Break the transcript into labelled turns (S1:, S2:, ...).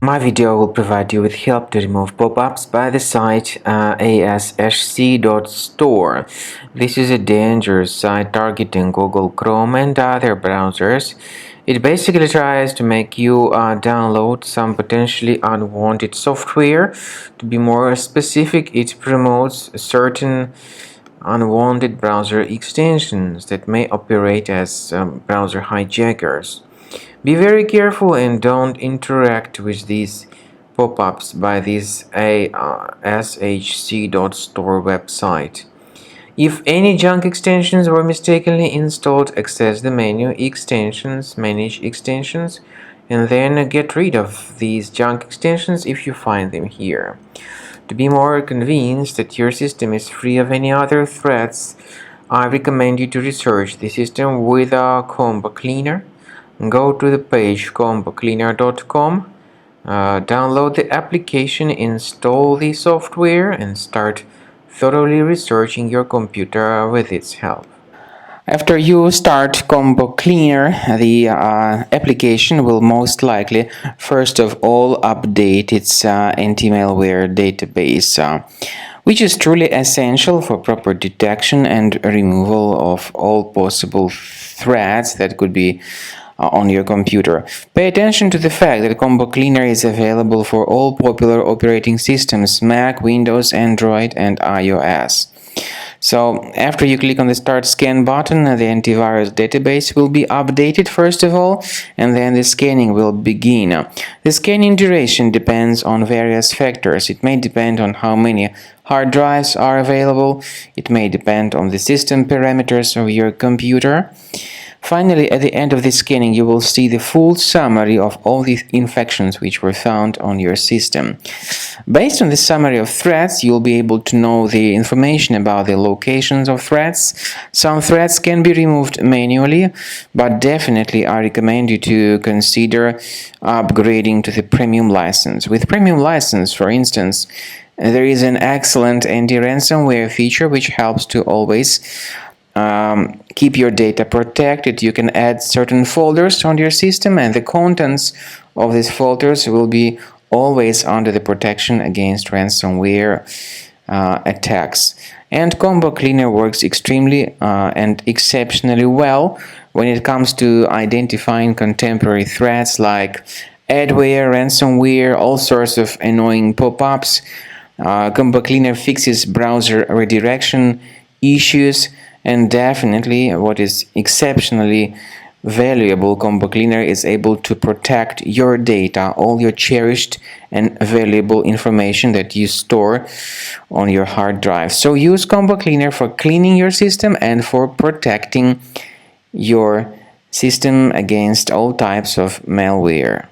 S1: My video will provide you with help to remove pop-ups by the site Ashc.store. This is a dangerous site targeting Google Chrome and other browsers. It basically tries to make you download some potentially unwanted software. To be more specific, it promotes certain unwanted browser extensions that may operate as browser hijackers. Be very careful and don't interact with these pop-ups by this Ashc.store website. If any junk extensions were mistakenly installed, access the menu Extensions, Manage Extensions, and then get rid of these junk extensions if you find them here. To be more convinced that your system is free of any other threats, I recommend you to research the system with a combo cleaner. Go to the page combocleaner.com, download the application, install the software, and start thoroughly researching your computer with its help. After you start Combo Cleaner, the application will most likely first of all update its anti-malware database, which is truly essential for proper detection and removal of all possible threats that could be on your computer. Pay attention to the fact that Combo Cleaner is available for all popular operating systems: Mac, Windows, Android, and iOS. So after you click on the Start Scan button, the antivirus database will be updated first of all, and then the scanning will begin. The scanning duration depends on various factors. It may depend on how many hard drives are available. It may depend on the system parameters of your computer. Finally, at the end of the scanning, you will see the full summary of all the infections which were found on your system. Based on the summary of threats, you'll be able to know the information about the locations of threats. Some threats can be removed manually, but definitely I recommend you to consider upgrading to the premium license. With premium license, for instance, there is an excellent anti-ransomware feature which helps to always keep your data protected. You can add certain folders on your system, and the contents of these folders will be always under the protection against ransomware attacks. And Combo Cleaner works extremely and exceptionally well when it comes to identifying contemporary threats like adware, ransomware, all sorts of annoying pop-ups. Combo Cleaner fixes browser redirection issues. And definitely, what is exceptionally valuable, Combo Cleaner is able to protect your data, all your cherished and valuable information that you store on your hard drive. So use Combo Cleaner for cleaning your system and for protecting your system against all types of malware.